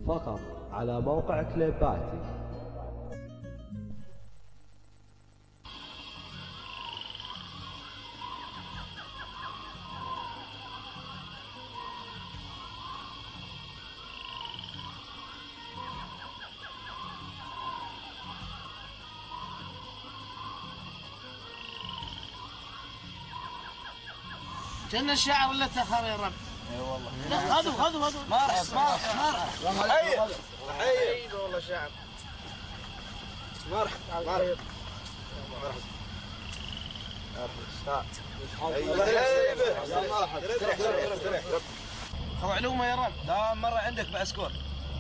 فقط على موقع كليباتي. كان الشعر ولا تاخر يا رب؟ اي والله. خذوا مرحبا حي والله شعر. مرحبا خذ علومه يا رب. لا مرة عندك بعسكور.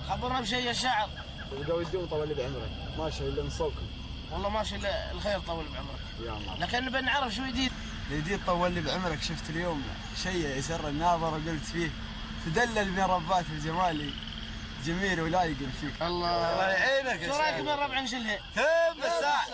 خبرنا بشيء يا شعر. يبقوا يدوم طول بعمرك، ماشي الا من صوبكم. والله ماشي الا الخير طول بعمرك. يا الله. لكن نبي نعرف شو جديد. جديد طول لي بعمرك. شفت اليوم شيء يسر الناظر وقلت فيه تدلل من ربات الجمال جميل ولايق فيك. الله يعينك. شو رايك من ربع نشلها؟ تم الساعة.